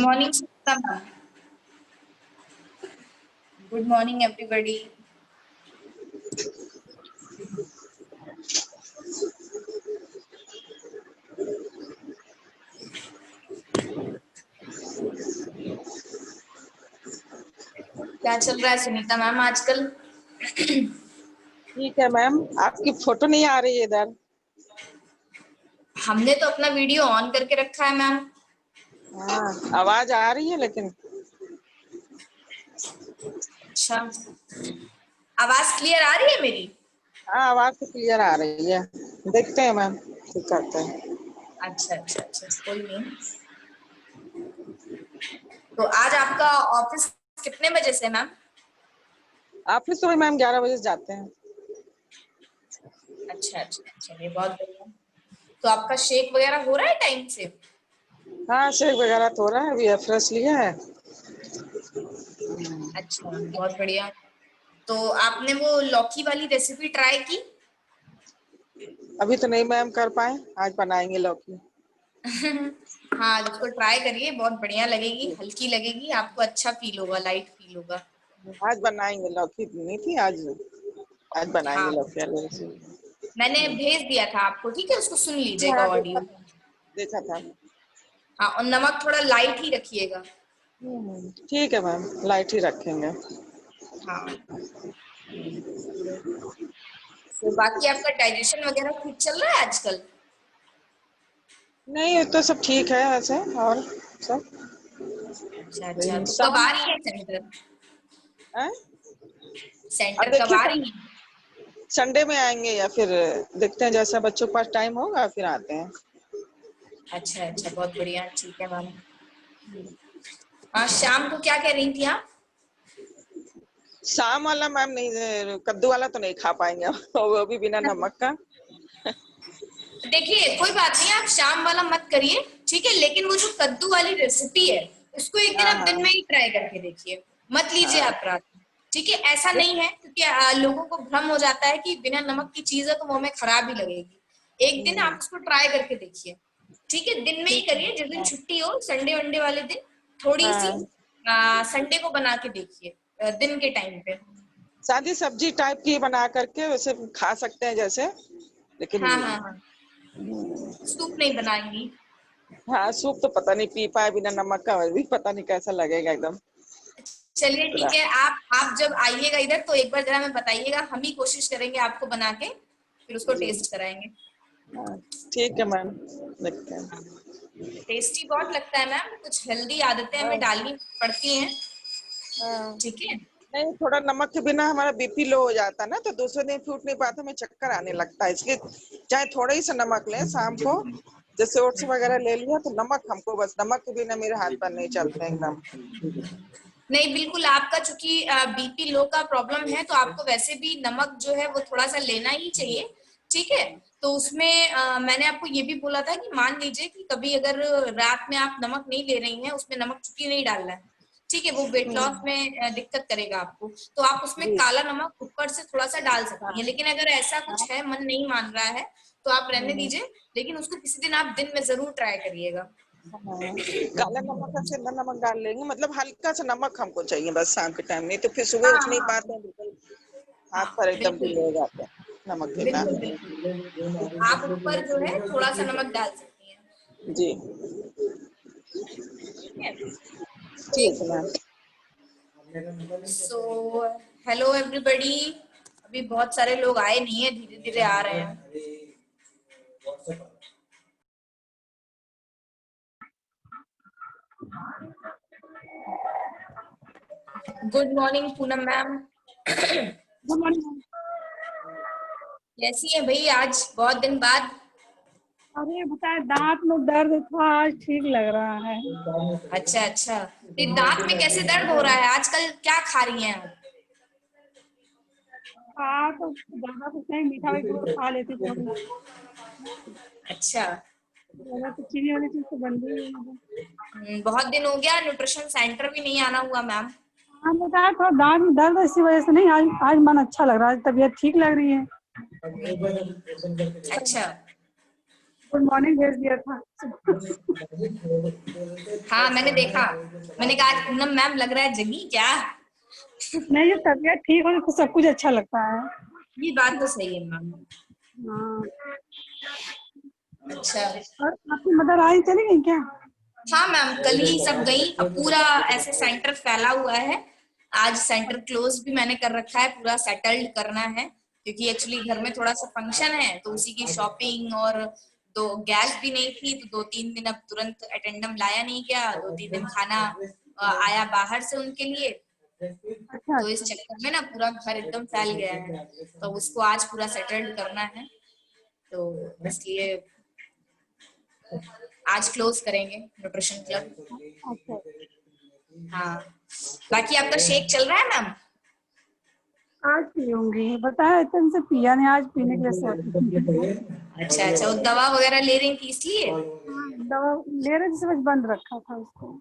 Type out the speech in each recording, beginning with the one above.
morning, Sita ma'am. Good morning, everybody. क्या चल रहा है सुनीता मैम आजकल? ठीक है मैम, आपकी फोटो नहीं आ रही है इधर। हमने तो अपना वीडियो ऑन करके रखा है मैम। हाँ, आवाज आ रही है लेकिन। अच्छा, आवाज क्लियर आ रही है मेरी? हाँ, आवाज तो क्लियर आ रही है। देखते हैं मैम, ठीक करते हैं। अच्छा अच्छा अच्छा, कोई नहीं। तो आज आपका ऑफिस कितने बजे से मैम? ऑफिस तो मैम 11 बजे से जाते हैं। अच्छा अच्छा, चलिए बहुत बढ़िया। तो आपका शेक वगैरह हो रहा है टाइम से? हाँ, शेक वगैरह तो हो रहा है, अभी फ्रेश लिया है। अच्छा, बहुत बढ़िया। तो आपने वो लौकी वाली रेसिपी ट्राई की? अभी तो नहीं मैम कर पाए, आज बनाएंगे लौकी। हाँ, उसको ट्राई करिए, बहुत बढ़िया लगेगी, हल्की लगेगी, आपको अच्छा फील होगा, लाइट फील होगा। आज बनाएंगे, लौकी नहीं थी आज। आज बनाएंगे हाँ, लौकी आलू रेसिपी। मैंने भेज दिया था आपको, ठीक है, उसको सुन लीजिएगा हाँ, ऑडियो। देखा था। हाँ, और नमक थोड़ा लाइट ही रखिएगा। ठीक है मैम, लाइट ही रखेंगे। हाँ, तो बाकी आपका डाइजेशन वगैरह ठीक चल रहा है आजकल? नहीं, तो सब ठीक है वैसे, और सब अच्छा अच्छा, तो कब शाम आ रही है सेंटर? है। अब सेंटर कब देखिए आ रही है? संडे में आएंगे या फिर देखते हैं, जैसा बच्चों के पास टाइम होगा फिर आते हैं। अच्छा अच्छा, बहुत बढ़िया, ठीक है मैम। हाँ, शाम को क्या कह रही थी आप? शाम वाला मैम नहीं, कद्दू वाला तो नहीं खा पाएंगे वो भी बिना नमक का। देखिए, कोई बात नहीं, आप शाम वाला मत करिए, ठीक है, लेकिन वो जो कद्दू वाली रेसिपी है उसको एक दिन हाँ आप दिन हाँ में ही ट्राई करके देखिए, मत लीजिए हाँ। आप रात में। ठीक है, ऐसा नहीं है, क्योंकि लोगों को भ्रम हो जाता है कि बिना नमक की चीज है तो वो हमें खराब ही लगेगी। एक दिन आप उसको ट्राई करके देखिए, ठीक है, दिन में ही ठीक है। करिए, जिस दिन छुट्टी हो, संडे वनडे वाले दिन थोड़ी सी हाँ, संडे को बना के देखिए, दिन के टाइम पे। सादी सब्जी टाइप की बना करके वैसे खा सकते हैं जैसे, लेकिन हाँ हाँ हाँ, सूप नहीं बनाएंगी? हाँ, सूप तो पता नहीं पी पाए बिना नमक का, वही भी पता नहीं कैसा लगेगा एकदम। चलिए पूरा। ठीक है, आप जब आइएगा इधर तो एक बार जरा हमें बताइएगा, हम ही कोशिश करेंगे आपको बना के फिर उसको जी टेस्ट कराएंगे। हाँ, ठीक है मैम, देखते हैं। टेस्टी बहुत लगता है मैम, कुछ हेल्दी आदतें हमें हाँ डालनी पड़ती हैं, हाँ। ठीक है। नहीं, थोड़ा नमक के बिना हमारा बीपी लो हो जाता है ना, तो दूसरे दिन फूट नहीं पाता, हमें चक्कर आने लगता है, इसलिए चाहे थोड़ा ही सा नमक लें शाम को, जैसे ओट्स वगैरह ले लिया तो नमक हमको, बस नमक के बिना मेरे हाथ पैर नहीं चलते एकदम। नहीं, बिल्कुल, आपका चूंकि बीपी लो का प्रॉब्लम है तो आपको वैसे भी नमक जो है वो थोड़ा सा लेना ही चाहिए, ठीक है। तो उसमें मैंने आपको ये भी बोला था कि मान लीजिए कि कभी अगर रात में आप नमक नहीं ले रही हैं, उसमें नमक चूंकि नहीं डालना है, ठीक है, वो वेट लॉस में दिक्कत करेगा आपको, तो आप उसमें जी। काला नमक ऊपर से थोड़ा सा डाल सकती हाँ हैं, लेकिन अगर ऐसा हाँ। कुछ है, मन नहीं मान रहा है, तो आप रहने दीजिए, लेकिन उसको किसी दिन आप दिन में जरूर ट्राई करिएगा। हाँ। काला नमक का सेंधा नमक डाल लेंगे, मतलब हल्का सा नमक हमको चाहिए बस शाम के टाइम, नहीं तो फिर सुबह हाँ उठ नहीं हाँ पाते हैं, बिल्कुल हाथ हाँ, पर एकदम बिल्कुल ढीले हो जाते हैं नमक के बिना। बिल्कुल बिल्कुल, आप ऊपर जो है थोड़ा सा नमक डाल सकती हैं, जी ठीक है। ठीक है मैम। सो हेलो एवरीबॉडी, अभी बहुत सारे लोग आए नहीं है, धीरे धीरे आ रहे हैं। Good morning Poonam ma'am. Good morning. कैसी है भाई आज बहुत दिन बाद? अरे बताए, दांत में दर्द था, आज ठीक लग रहा है। अच्छा अच्छा, ये दांत में कैसे दर्द हो रहा है आजकल, क्या खा रही हैं आप? हाँ, तो ज्यादा कुछ नहीं, मीठा भी खूब खा लेती थी हम। अच्छा, ज्यादा तो चीनी वाली चीज तो बंद ही है। बहुत दिन हो गया, न्यूट्रिशन सेंटर भी नहीं आना हुआ मैम। हाँ, बताया थोड़ा दांत में दर्द, इसी वजह से नहीं, आज मन अच्छा लग रहा है, तबीयत ठीक लग रही है। अच्छा, गुड मॉर्निंग भेज दिया था। हाँ मैंने देखा, मैंने कहा आज पूनम मैम लग रहा है जगी क्या। नहीं, ये तबीयत ठीक हो तो सब कुछ अच्छा लगता है। ये बात तो सही है मैम। हाँ। अच्छा। और आपकी मदर आई, चली गई क्या? हाँ मैम कल ही सब गई, अब पूरा ऐसे सेंटर फैला हुआ है। आज सेंटर क्लोज भी मैंने कर रखा है, पूरा सेटल्ड करना है क्योंकि एक्चुअली घर में थोड़ा सा फंक्शन है तो उसी की शॉपिंग, और दो गैस भी नहीं थी तो 2-3 दिन अब तुरंत अटेंडम लाया नहीं गया, 2-3 दिन खाना आया बाहर से उनके लिए। अच्छा तो इस अच्छा। चक्कर में ना पूरा घर एकदम फैल गया है, तो उसको आज पूरा सेटल्ड करना है, तो इसलिए आज क्लोज करेंगे न्यूट्रिशन क्लब। अच्छा, हाँ बाकी आपका शेक चल रहा है मैम? आज पीऊंगी, बताया इतने दिन से पिया नहीं, आज पीने के लिए सोच रही हूँ। अच्छा अच्छा, वो दवा वगैरह ले रही थी इसलिए? हाँ, दवा ले रहे थे, समझ बंद रखा था उसको।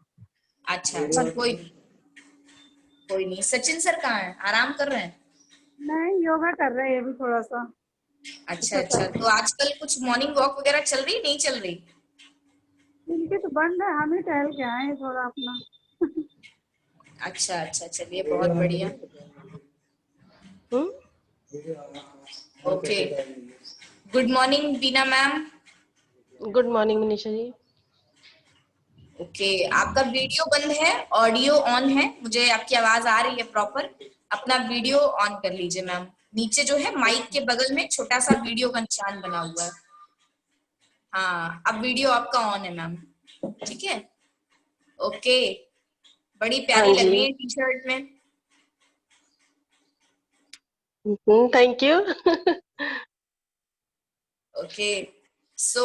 अच्छा अच्छा, कोई नहीं। सचिन सर कहाँ हैं, आराम कर रहे हैं? नहीं, योगा कर रहे हैं ये भी थोड़ा सा। अच्छा अच्छा, एक्सरसाइज। तो आजकल कुछ मॉर्निंग वॉक वगैरह चल रही नहीं चल रही? इनकी तो बंद है, हम ही टहल के आए हैं थोड़ा अपना। अच्छा अच्छा, चलिए बहुत बढ़िया। ओके, गुड मॉर्निंग बीना ma'am. Good morning Manisha ji. Okay, आपका वीडियो बंद है, ऑडियो ऑन है, मुझे आपकी आवाज आ रही है प्रॉपर। अपना वीडियो ऑन कर लीजिए मैम। नीचे जो है माइक के बगल में छोटा सा वीडियो का निशान बना हुआ है। हाँ अब वीडियो आपका ऑन है मैम, ठीक है। ओके, बड़ी हाँ प्यारी लग जी। रही है टी शर्ट में। Thank you. ओके सो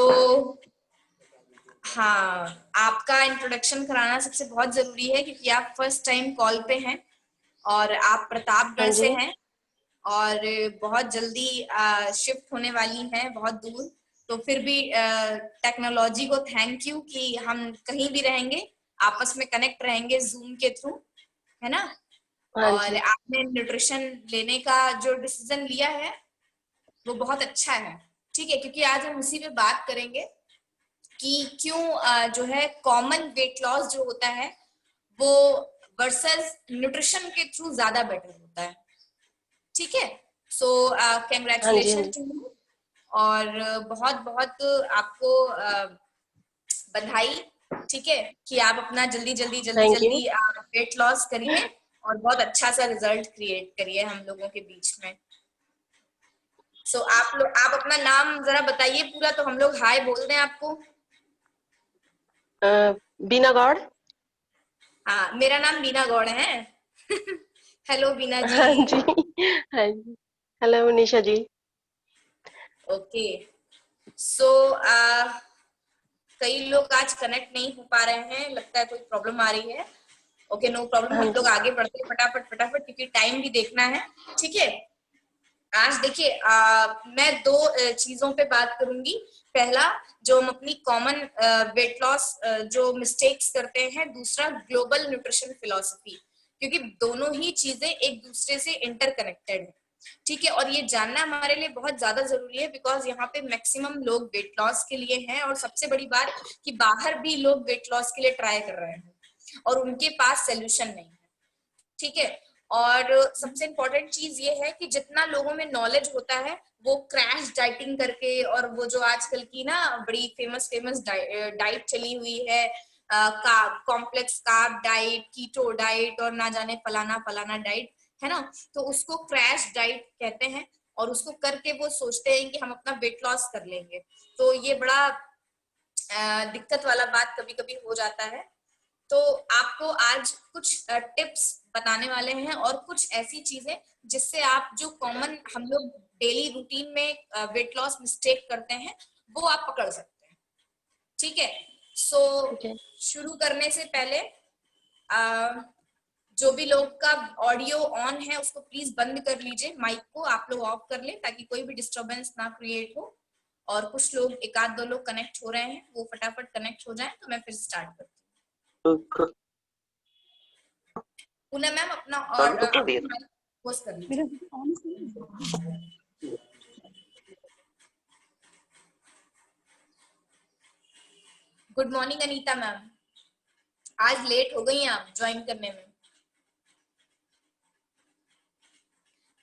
हाँ, आपका इंट्रोडक्शन कराना सबसे बहुत जरूरी है क्योंकि आप फर्स्ट टाइम कॉल पे हैं और आप प्रतापगढ़ हाँ से जी। हैं और बहुत जल्दी शिफ्ट होने वाली हैं बहुत दूर। तो फिर भी टेक्नोलॉजी को थैंक यू कि हम कहीं भी रहेंगे आपस में कनेक्ट रहेंगे जूम के थ्रू, है ना। हाँ और जी। आपने न्यूट्रिशन लेने का जो डिसीजन लिया है वो बहुत अच्छा है, ठीक है, क्योंकि आज हम उसी पे बात करेंगे कि क्यों जो है कॉमन वेट लॉस जो होता है वो वर्सेस न्यूट्रिशन के थ्रू ज्यादा बेटर होता है, ठीक है। सो हाँ जी। हाँ कंग्रेचुलेशन जी। टू यू, और बहुत बहुत आपको बधाई, ठीक है, कि आप अपना जल्दी जल्दी जल्दी थैंक यू। जल्दी वेट लॉस करिए और बहुत अच्छा सा रिजल्ट क्रिएट करिए हम लोगों के बीच में। सो आप अपना नाम जरा बताइए पूरा, तो हम लोग हाय बोल दें आपको। बीना गौड़। हाँ मेरा नाम बीना गौड़ है। हेलो बीना जी। हाँ जी। हाँ जी। Hello Manisha ji. Okay so कई लोग आज कनेक्ट नहीं हो पा रहे हैं, लगता है कोई प्रॉब्लम आ रही है। ओके नो प्रॉब्लम, हाँ हम लोग जी। आगे बढ़ते हैं फटाफट फटाफट क्योंकि टाइम भी देखना है, ठीक है। आज देखिए मैं दो चीजों पे बात करूंगी। पहला, जो हम अपनी कॉमन वेट लॉस जो मिस्टेक्स करते हैं, दूसरा ग्लोबल न्यूट्रिशन फिलॉसफी, क्योंकि दोनों ही चीजें एक दूसरे से इंटरकनेक्टेड है, ठीक है। और ये जानना हमारे लिए बहुत ज्यादा जरूरी है बिकॉज यहाँ पे मैक्सिमम लोग वेट लॉस के लिए हैं, और सबसे बड़ी बात कि बाहर भी लोग वेट लॉस के लिए ट्राई कर रहे हैं और उनके पास सोल्यूशन नहीं है, ठीक है। और सबसे इम्पोर्टेंट चीज ये है कि जितना लोगों में नॉलेज होता है वो क्रैश डाइटिंग करके, और वो जो आजकल की ना बड़ी फेमस फेमस डाइट चली हुई है, complex carb diet, keto diet और ना जाने फलाना फलाना डाइट, है ना, तो उसको क्रैश डाइट कहते हैं। और उसको करके वो सोचते हैं कि हम अपना वेट लॉस कर लेंगे, तो ये बड़ा दिक्कत वाला बात कभी कभी हो जाता है। तो आपको आज कुछ टिप्स बताने वाले हैं और कुछ ऐसी चीजें जिससे आप जो कॉमन हम लोग डेली रूटीन में वेट लॉस मिस्टेक करते हैं वो आप पकड़ सकते हैं, ठीक है। So okay. शुरू करने से पहले जो भी लोग का ऑडियो ऑन है उसको प्लीज बंद कर लीजिए, माइक को आप लोग ऑफ कर ले ताकि कोई भी डिस्टरबेंस ना क्रिएट हो। और कुछ लोग, एक आध दो लोग कनेक्ट हो रहे हैं, वो फटाफट कनेक्ट हो जाए तो मैं फिर स्टार्ट करती हूँ। पूनम मैम अपना और माइक पोस्ट कर लीजिए। मेरे फोन से गुड मॉर्निंग अनीता मैम, आज लेट हो गई आप ज्वाइन करने में।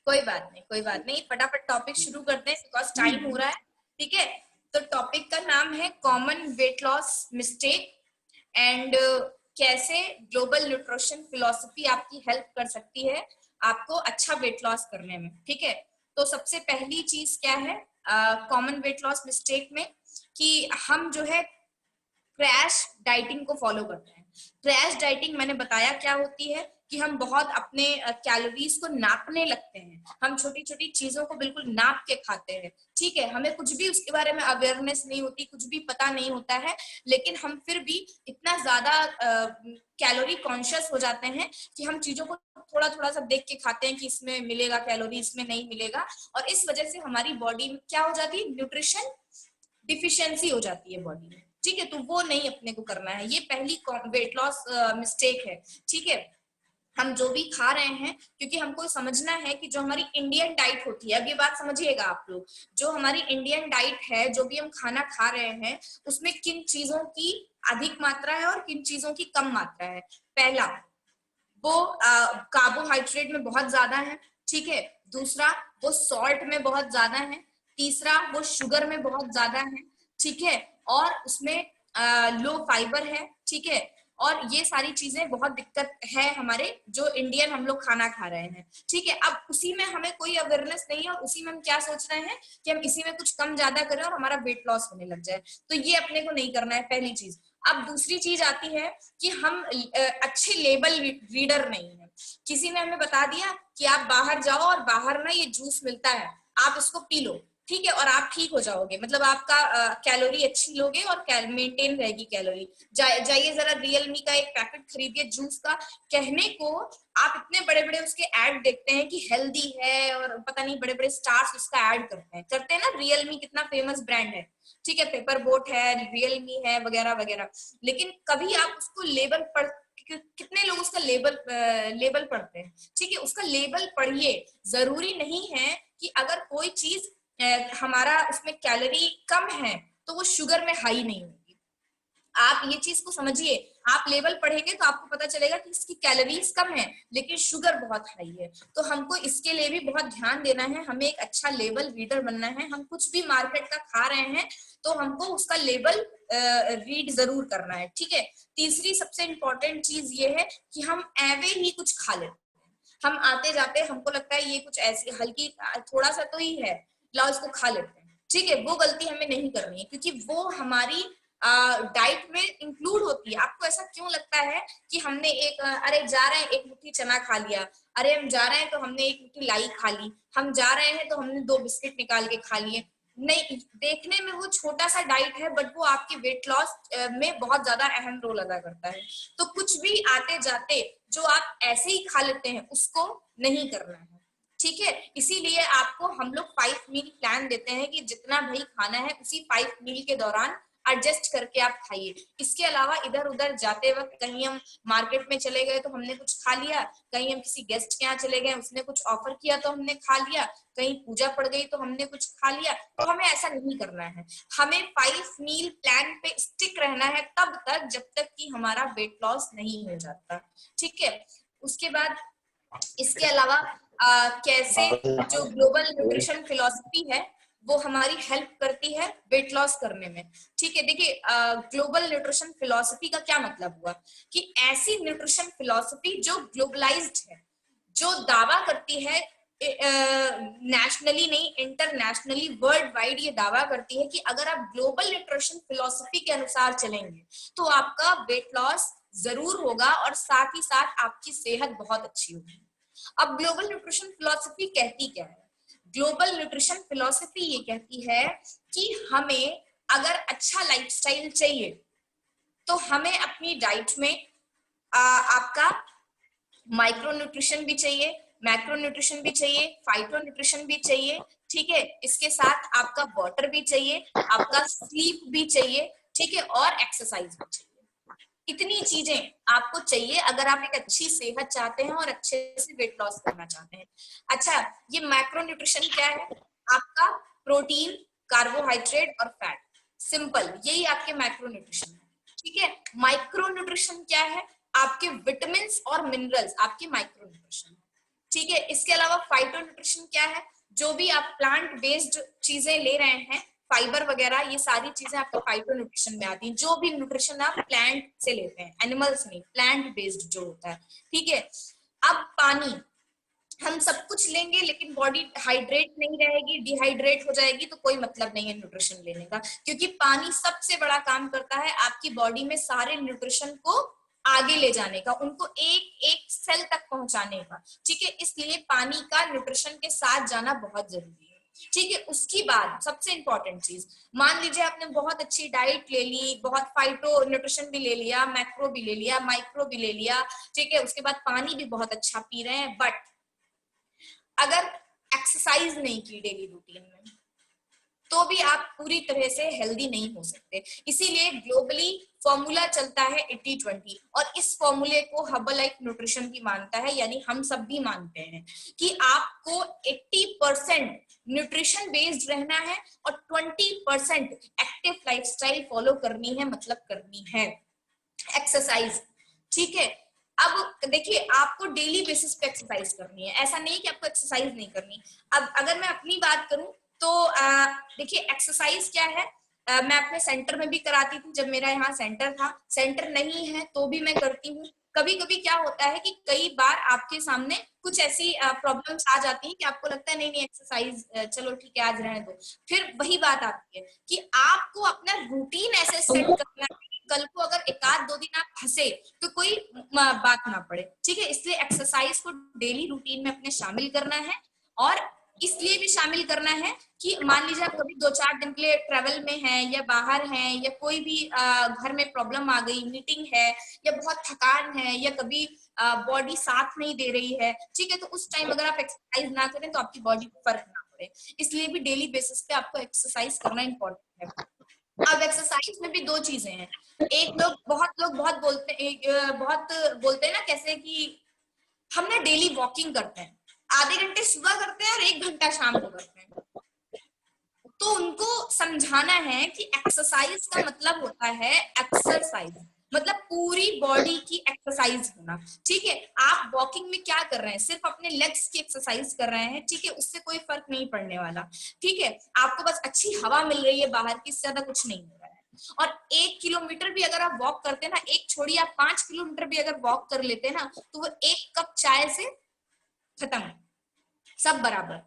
कोई बात नहीं, फटाफट टॉपिक शुरू करते हैं बिकॉज टाइम हो रहा है। ठीक है, तो टॉपिक का नाम है common weight loss mistake and कैसे ग्लोबल न्यूट्रिशन फिलॉसफी आपकी हेल्प कर सकती है आपको अच्छा वेट लॉस करने में। ठीक है, तो सबसे पहली चीज क्या है कॉमन वेट लॉस मिस्टेक में, कि हम जो है क्रैश डाइटिंग को फॉलो करते हैं। क्रैश डाइटिंग मैंने बताया क्या होती है, कि हम बहुत अपने कैलोरीज को नापने लगते हैं, हम छोटी छोटी चीजों को बिल्कुल नाप के खाते हैं। ठीक है, हमें कुछ भी उसके बारे में अवेयरनेस नहीं होती, कुछ भी पता नहीं होता है, लेकिन हम फिर भी इतना ज्यादा कैलोरी कॉन्शियस हो जाते हैं कि हम चीजों को थोड़ा थोड़ा सा देख के खाते हैं कि इसमें मिलेगा कैलोरी, इसमें नहीं मिलेगा, और इस वजह से हमारी बॉडी में क्या हो जाती है, न्यूट्रिशन डिफिशियंसी हो जाती है बॉडी में। ठीक है, तो वो नहीं अपने को करना है, ये पहली वेट लॉस मिस्टेक है। ठीक है, हम जो भी खा रहे हैं, क्योंकि हमको समझना है कि जो हमारी इंडियन डाइट होती है, अब ये बात समझिएगा आप लोग, जो हमारी इंडियन डाइट है, जो भी हम खाना खा रहे हैं, उसमें किन चीजों की अधिक मात्रा है और किन चीजों की कम मात्रा है। पहला, वो कार्बोहाइड्रेट में बहुत ज्यादा है। ठीक है, दूसरा वो सॉल्ट में बहुत ज्यादा है, तीसरा वो शुगर में बहुत ज्यादा है। ठीक है, और उसमें लो फाइबर है। ठीक है, और ये सारी चीजें बहुत दिक्कत है हमारे जो इंडियन हम लोग खाना खा रहे हैं। ठीक है, अब उसी में हमें कोई अवेयरनेस नहीं है और उसी में हम क्या सोच रहे हैं कि हम इसी में कुछ कम ज्यादा करें और हमारा वेट लॉस होने लग जाए, तो ये अपने को नहीं करना है, पहली चीज। अब दूसरी चीज आती है कि हम अच्छे लेबल रीडर नहीं है। किसी ने हमें बता दिया कि आप बाहर जाओ और बाहर ना ये जूस मिलता है, आप इसको पी लो, ठीक है, और आप ठीक हो जाओगे, मतलब आपका कैलोरी अच्छी लोगे और मेंटेन रहेगी कैलोरी। जाइए जरा रियलमी का एक पैकेट खरीदिए जूस का, कहने को आप इतने बड़े बड़े उसके ऐड देखते हैं कि हेल्दी है और पता नहीं बड़े बड़े स्टार्स उसका ऐड करते हैं ना। रियलमी कितना फेमस ब्रांड है, ठीक है, पेपर बोट है, रियलमी है, वगैरह वगैरह, लेकिन कभी आप उसको लेबल पढ़, कितने लोग उसका लेबल पढ़ते हैं? ठीक है, उसका लेबल पढ़िए। जरूरी नहीं है कि अगर कोई चीज हमारा उसमें कैलोरी कम है तो वो शुगर में हाई नहीं होगी। आप ये चीज को समझिए, आप लेबल पढ़ेंगे तो आपको पता चलेगा कि इसकी कैलोरीज कम है लेकिन शुगर बहुत हाई है। तो हमको इसके लिए भी बहुत ध्यान देना है, हमें एक अच्छा लेबल रीडर बनना है। हम कुछ भी मार्केट का खा रहे हैं तो हमको उसका लेबल रीड जरूर करना है। ठीक है, तीसरी सबसे इंपॉर्टेंट चीज ये है कि हम एवे ही कुछ खा लेते हैं, हम आते जाते हमको लगता है ये कुछ ऐसी हल्की थोड़ा सा तो ही है, लाओ इसको खा लेते हैं। ठीक है, वो गलती हमें नहीं करनी है क्योंकि वो हमारी डाइट में इंक्लूड होती है। आपको ऐसा क्यों लगता है कि हमने एक अरे जा रहे हैं एक मुट्ठी चना खा लिया, अरे हम जा रहे हैं तो हमने एक मुट्ठी लाई खा ली, हम जा रहे हैं तो हमने 2 बिस्किट निकाल के खा लिए? नहीं, देखने में वो छोटा सा डाइट है बट वो आपके वेट लॉस में बहुत ज्यादा अहम रोल अदा करता है। तो कुछ भी आते जाते जो आप ऐसे ही खा लेते हैं उसको नहीं करना है। ठीक है, इसीलिए आपको हम लोग 5 मील प्लान देते हैं कि जितना भाई खाना है उसी 5 मील के दौरान एडजस्ट करके आप खाइए। इसके अलावा इधर उधर जाते वक्त कहीं हम मार्केट में चले गए तो हमने कुछ खा लिया, कहीं हम किसी गेस्ट के यहाँ चले गए उसने कुछ ऑफर किया तो हमने खा लिया, कहीं पूजा पड़ गई तो हमने कुछ खा लिया, तो हमें ऐसा नहीं करना है। हमें 5 मील प्लान पे स्टिक रहना है तब तक जब तक कि हमारा वेट लॉस नहीं हो जाता। ठीक है, उसके बाद इसके अलावा कैसे जो ग्लोबल न्यूट्रिशन फिलॉसफी है वो हमारी हेल्प करती है वेट लॉस करने में। ठीक है, देखिए ग्लोबल न्यूट्रिशन फिलॉसफी का क्या मतलब हुआ कि ऐसी न्यूट्रिशन फिलॉसफी जो ग्लोबलाइज्ड है, जो दावा करती है नेशनली नहीं इंटरनेशनली वर्ल्ड वाइड ये दावा करती है कि अगर आप ग्लोबल न्यूट्रिशन फिलॉसफी के अनुसार चलेंगे तो आपका वेट लॉस जरूर होगा और साथ ही साथ आपकी सेहत बहुत अच्छी होगी। अब ग्लोबल न्यूट्रिशन फिलॉसफी कहती क्या है? ग्लोबल न्यूट्रिशन फिलॉसफी ये कहती है कि हमें अगर अच्छा लाइफस्टाइल चाहिए तो हमें अपनी डाइट में आपका माइक्रो न्यूट्रिशन भी चाहिए, मैक्रो न्यूट्रिशन भी चाहिए, फाइटो न्यूट्रिशन भी चाहिए। ठीक है, इसके साथ आपका वाटर भी चाहिए, आपका स्लीप भी चाहिए, ठीक है, और एक्सरसाइज भी चाहिए। इतनी चीजें आपको चाहिए अगर आप एक अच्छी सेहत चाहते हैं और अच्छे से वेट लॉस करना चाहते हैं। अच्छा, ये मैक्रो न्यूट्रिशन क्या है? आपका प्रोटीन, कार्बोहाइड्रेट और फैट, सिंपल, यही आपके मैक्रो न्यूट्रिशन है। ठीक है। माइक्रो न्यूट्रिशन क्या है? आपके विटामिन और मिनरल्स आपके माइक्रो न्यूट्रिशन, ठीक है। इसके अलावा फाइटो न्यूट्रिशन क्या है? जो भी आप प्लांट बेस्ड चीजें ले रहे हैं, फाइबर वगैरह, ये सारी चीजें आपके फाइटो न्यूट्रिशन में आती हैं। जो भी न्यूट्रिशन आप प्लांट से लेते हैं, एनिमल्स नहीं, प्लांट बेस्ड जो होता है, ठीक है। अब पानी, हम सब कुछ लेंगे लेकिन बॉडी हाइड्रेट नहीं रहेगी, डिहाइड्रेट हो जाएगी, तो कोई मतलब नहीं है न्यूट्रिशन लेने का, क्योंकि पानी सबसे बड़ा काम करता है आपकी बॉडी में सारे न्यूट्रिशन को आगे ले जाने का, उनको एक एक सेल तक पहुंचाने का, ठीक है। इसलिए पानी का न्यूट्रिशन के साथ जाना बहुत जरूरी है, ठीक है। उसकी बाद सबसे इंपॉर्टेंट चीज, मान लीजिए आपने बहुत अच्छी डाइट ले ली, बहुत फाइटो न्यूट्रिशन भी ले लिया, मैक्रो भी ले लिया, माइक्रो भी ले लिया, ठीक है, उसके बाद पानी भी बहुत अच्छा पी रहे हैं, बट अगर एक्सरसाइज नहीं की डेली रूटीन में, तो भी आप पूरी तरह से हेल्दी नहीं हो सकते। इसीलिए ग्लोबली फॉर्मूला चलता है 80-20, और इस फॉर्मूले को हर्बलाइफ न्यूट्रिशन भी मानता है, यानी हम सब भी मानते हैं कि आपको 80% न्यूट्रिशन बेस्ड रहना है और 20% एक्टिव लाइफस्टाइल फॉलो करनी है, मतलब करनी है एक्सरसाइज, ठीक है। अब देखिए, आपको डेली बेसिस पे एक्सरसाइज करनी है, ऐसा नहीं कि आपको एक्सरसाइज नहीं करनी। अब अगर मैं अपनी बात करूं तो देखिए एक्सरसाइज क्या है, मैं अपने सेंटर में भी कराती थी जब मेरा यहाँ सेंटर था, सेंटर नहीं है तो भी मैं करती हूँ। कभी कभी क्या होता है कि कई बार आपके सामने कुछ ऐसी प्रॉब्लम्स आ जाती हैं कि आपको लगता है नहीं नहीं एक्सरसाइज चलो ठीक है आज रहने दो, फिर वही बात आती है कि आपको अपना रूटीन ऐसे सेट करना है, कल को अगर एक आध दो दिन आप फंसे तो कोई बात ना पड़े, ठीक है। इसलिए एक्सरसाइज को डेली रूटीन में अपने शामिल करना है, और इसलिए भी शामिल करना है कि मान लीजिए आप कभी 2-4 दिन के लिए ट्रेवल में हैं या बाहर हैं, या कोई भी घर में प्रॉब्लम आ गई, मीटिंग है, या बहुत थकान है, या कभी बॉडी साथ नहीं दे रही है, ठीक है, तो उस टाइम अगर आप एक्सरसाइज ना करें तो आपकी बॉडी को फर्क ना पड़े। इसलिए भी डेली बेसिस पे आपको एक्सरसाइज करना इंपॉर्टेंट है। अब एक्सरसाइज में भी दो चीजें हैं, एक बहुत लोग बहुत बोलते हैं ना, कैसे कि हम ना डेली वॉकिंग करते हैं, आधे घंटे सुबह करते हैं और 1 घंटा शाम को करते हैं, तो उनको समझाना है कि एक्सरसाइज का मतलब होता है एक्सरसाइज, मतलब पूरी बॉडी की एक्सरसाइज होना, ठीक है। आप वॉकिंग में क्या कर रहे हैं, सिर्फ अपने लेग्स की एक्सरसाइज कर रहे हैं, ठीक है, उससे कोई फर्क नहीं पड़ने वाला, ठीक है। आपको बस अच्छी हवा मिल रही है बाहर की, इससे ज्यादा कुछ नहीं हो रहा है। और 1 किलोमीटर भी अगर आप वॉक करते हैं ना, एक छोड़िए, आप 5 किलोमीटर भी अगर वॉक कर लेते हैं ना, तो वो 1 कप चाय से खत्म, सब बराबर,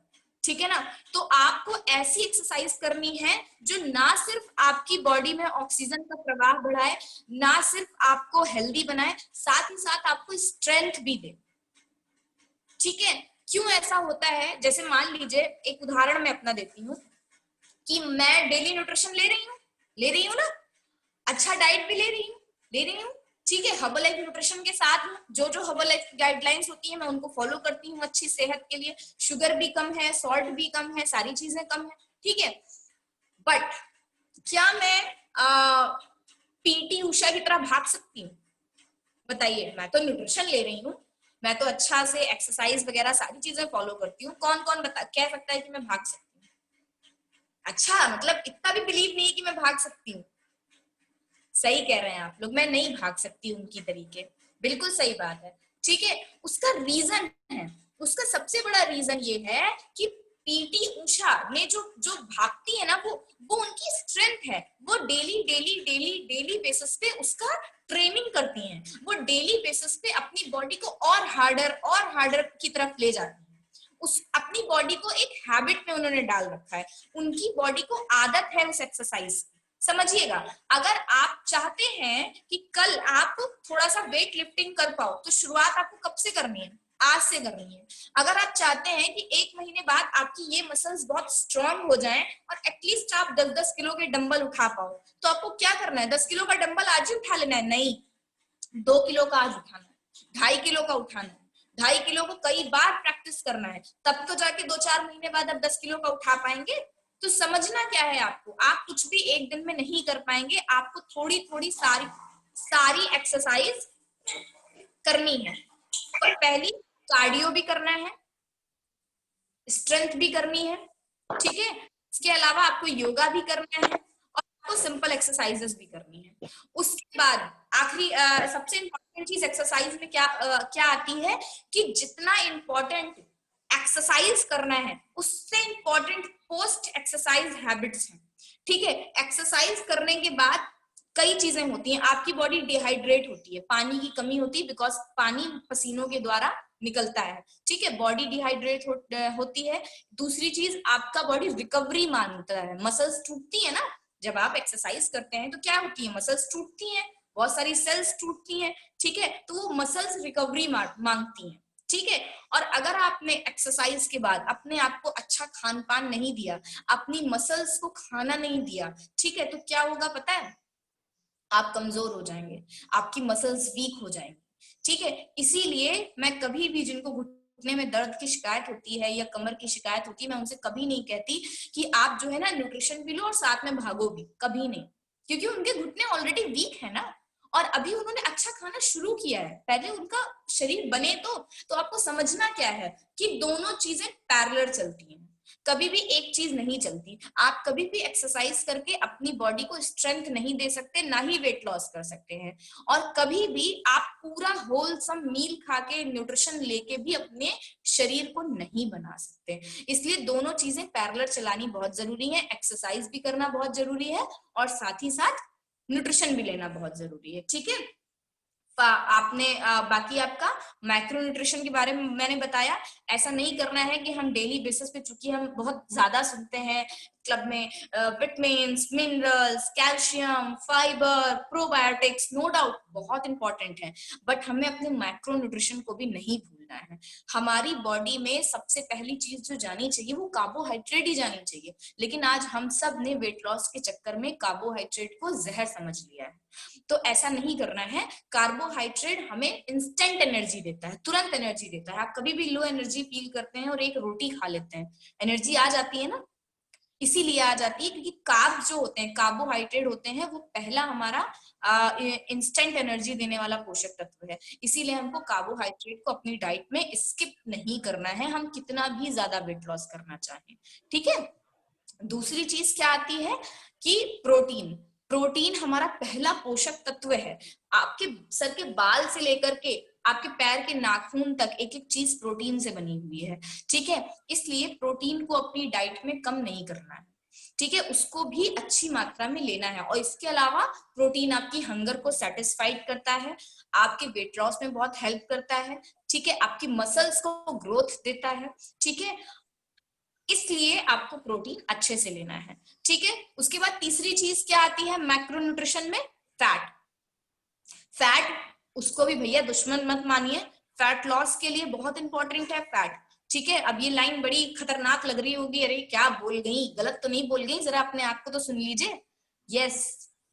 ठीक है ना। तो आपको ऐसी एक्सरसाइज करनी है जो ना सिर्फ आपकी बॉडी में ऑक्सीजन का प्रवाह बढ़ाए, ना सिर्फ आपको हेल्दी बनाए, साथ ही साथ आपको स्ट्रेंथ भी दे, ठीक है। क्यों ऐसा होता है, जैसे मान लीजिए एक उदाहरण मैं अपना देती हूँ कि मैं डेली न्यूट्रिशन ले रही हूँ ना, अच्छा डाइट भी ले रही हूँ, ठीक है, हर्बलाइफ न्यूट्रिशन के साथ जो हर्बलाइफ गाइडलाइंस होती है मैं उनको फॉलो करती हूँ अच्छी सेहत के लिए, शुगर भी कम है, सॉल्ट भी कम है, सारी चीजें कम है, ठीक है। बट क्या मैं पीटी उषा की तरह भाग सकती हूँ? बताइए, मैं तो न्यूट्रिशन ले रही हूँ, मैं तो अच्छा से एक्सरसाइज वगैरह सारी चीजें फॉलो करती हूँ, कौन कौन कह सकता है कि मैं भाग सकती हूँ? अच्छा, मतलब इतना भी बिलीव नहीं कि मैं भाग सकती हूँ। सही कह रहे हैं आप लोग, मैं नहीं भाग सकती उनकी तरीके, बिल्कुल सही बात है, ठीक है। उसका रीजन है, उसका सबसे बड़ा रीजन ये है कि पीटी उषा ने जो भागती है ना, वो उनकी स्ट्रेंथ है, वो डेली बेसिस पे उसका ट्रेनिंग करती हैं, वो डेली बेसिस पे अपनी बॉडी को और हार्डर की तरफ ले जाती हैं, उस अपनी बॉडी को एक हैबिट में उन्होंने डाल रखा है, उनकी बॉडी को आदत है उस एक्सरसाइज की। समझिएगा, अगर आप चाहते हैं कि कल आप थोड़ा सा वेट लिफ्टिंग कर पाओ, तो शुरुआत आपको कब से करनी है? आज से करनी है। अगर आप चाहते हैं कि 1 महीने बाद आपकी ये मसल्स बहुत स्ट्रांग हो जाएं और एटलीस्ट आप 10-10 किलो के डंबल उठा पाओ, तो आपको क्या करना है? 10 किलो का डंबल आज ही उठा लेना है? नहीं, 2 किलो का आज उठाना है, 2.5 किलो का उठाना है, 2.5 किलो को कई बार प्रैक्टिस करना है, तब तो जाके 2-4 महीने बाद आप 10 किलो का उठा पाएंगे। तो समझना क्या है आपको, आप कुछ भी एक दिन में नहीं कर पाएंगे, आपको थोड़ी थोड़ी सारी एक्सरसाइज करनी है। और पहली कार्डियो भी करना है, स्ट्रेंथ भी करनी है, ठीक है। इसके अलावा आपको योगा भी करना है, और आपको सिंपल एक्सरसाइजेस भी करनी है। उसके बाद आखिरी सबसे इंपॉर्टेंट चीज एक्सरसाइज में क्या आती है कि जितना इंपॉर्टेंट एक्सरसाइज करना है उससे इंपॉर्टेंट पोस्ट एक्सरसाइज हैबिट्स हैं। ठीक है, एक्सरसाइज करने के बाद कई चीजें होती हैं, आपकी बॉडी डिहाइड्रेट होती है, पानी की कमी होती है, बिकॉज पानी पसीनों के द्वारा निकलता है। ठीक है, बॉडी डिहाइड्रेट होती है। दूसरी चीज, आपका बॉडी रिकवरी मांगता है, मसल्स टूटती है ना जब आप एक्सरसाइज करते हैं, तो क्या होती है, मसल्स टूटती हैं, बहुत सारी सेल्स टूटती हैं। ठीक है, तो वो मसल्स रिकवरी मांगती हैं। ठीक है, और अगर आपने एक्सरसाइज के बाद अपने आप को अच्छा खान पान नहीं दिया, अपनी मसल्स को खाना नहीं दिया, ठीक है, तो क्या होगा पता है, आप कमजोर हो जाएंगे, आपकी मसल्स वीक हो जाएंगी। ठीक है, इसीलिए मैं कभी भी जिनको घुटने में दर्द की शिकायत होती है या कमर की शिकायत होती है, मैं उनसे कभी नहीं कहती कि आप जो है ना न्यूट्रिशन भी लो और साथ में भागो भी, कभी नहीं, क्योंकि उनके घुटने ऑलरेडी वीक है ना, और अभी उन्होंने अच्छा खाना शुरू किया है, पहले उनका शरीर बने तो आपको समझना क्या है कि दोनों चीजें पैरेलल चलती हैं, कभी भी एक चीज नहीं चलती। आप कभी भी एक्सरसाइज करके अपनी बॉडी को स्ट्रेंथ नहीं दे सकते, ना ही वेट लॉस कर सकते हैं, और कभी भी आप पूरा होलसम मील खा के न्यूट्रिशन लेके भी अपने शरीर को नहीं बना सकते। इसलिए दोनों चीजें पैरेलल चलानी बहुत जरूरी है, एक्सरसाइज भी करना बहुत जरूरी है और साथ ही साथ न्यूट्रिशन भी लेना बहुत जरूरी है। ठीक है, आपने बाकी आपका माइक्रो न्यूट्रिशन के बारे में मैंने बताया। ऐसा नहीं करना है कि हम डेली बेसिस पे, चूंकि हम बहुत ज्यादा सुनते हैं क्लब में vitamins, minerals, calcium, fibre, probiotics, no doubt बहुत इंपॉर्टेंट है, बट हमें अपने माइक्रो न्यूट्रिशन को भी नहीं भूलना है। हमारी बॉडी में सबसे पहली चीज जो जानी चाहिए वो कार्बोहाइड्रेट ही जानी चाहिए, लेकिन आज हम सब ने वेट लॉस के चक्कर में कार्बोहाइड्रेट को जहर समझ लिया है। तो ऐसा नहीं करना है। कार्बोहाइड्रेट हमें इंस्टेंट एनर्जी देता है, तुरंत एनर्जी देता है। आप कभी भी लो एनर्जी फील करते हैं और एक रोटी खा लेते हैं, एनर्जी आ जाती है ना, इसीलिए आ जाती है क्योंकि कार्ब जो होते हैं, कार्बोहाइड्रेट होते हैं, वो पहला हमारा इंस्टेंट एनर्जी देने वाला पोषक तत्व है। इसीलिए हमको कार्बोहाइड्रेट को अपनी डाइट में स्किप नहीं करना है, हम कितना भी ज्यादा वेट लॉस करना चाहें। ठीक है, दूसरी चीज क्या आती है कि प्रोटीन। प्रोटीन हमारा पहला पोषक तत्व है। आपके सर के बाल से लेकर के आपके पैर के नाखून तक एक एक चीज प्रोटीन से बनी हुई है। ठीक है, इसलिए प्रोटीन को अपनी डाइट में कम नहीं करना है। ठीक है, उसको भी अच्छी मात्रा में लेना है। और इसके अलावा प्रोटीन आपकी हंगर को सेटिस्फाइड करता है, आपके वेट लॉस में बहुत हेल्प करता है। ठीक है, आपकी मसल्स को ग्रोथ देता है। ठीक है, इसलिए आपको प्रोटीन अच्छे से लेना है। ठीक है, उसके बाद तीसरी चीज क्या आती है मैक्रो न्यूट्रिशन में, फैट। फैट उसको भी भैया दुश्मन मत मानिए, फैट लॉस के लिए बहुत इंपॉर्टेंट है फैट। ठीक है, अब ये लाइन बड़ी खतरनाक लग रही होगी, अरे क्या बोल गई, गलत तो नहीं बोल गई, जरा अपने आप को तो सुन लीजिए। यस,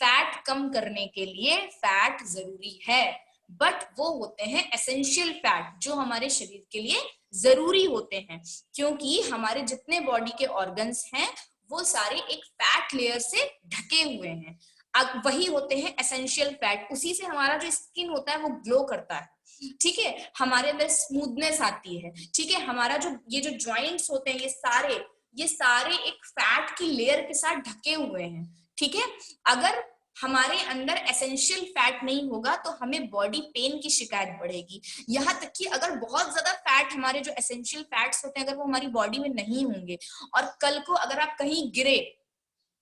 फैट कम करने के लिए फैट जरूरी है, बट वो होते हैं एसेंशियल फैट जो हमारे शरीर के लिए जरूरी होते हैं, क्योंकि हमारे जितने बॉडी के ऑर्गन्स हैं वो सारे एक फैट लेयर से ढके हुए हैं। अब वही होते हैं एसेंशियल फैट, उसी से हमारा जो स्किन होता है वो ग्लो करता है। ठीक है, हमारे अंदर स्मूथनेस आती है। ठीक है, हमारा जो ये जो जॉइंट्स होते हैं ये सारे एक फैट की लेयर के साथ ढके हुए हैं। ठीक है, अगर हमारे अंदर एसेंशियल फैट नहीं होगा तो हमें बॉडी पेन की शिकायत बढ़ेगी। यहाँ तक कि अगर बहुत ज्यादा फैट, हमारे जो एसेंशियल फैट्स होते हैं, अगर वो हमारी बॉडी में नहीं होंगे और कल को अगर आप कहीं गिरे,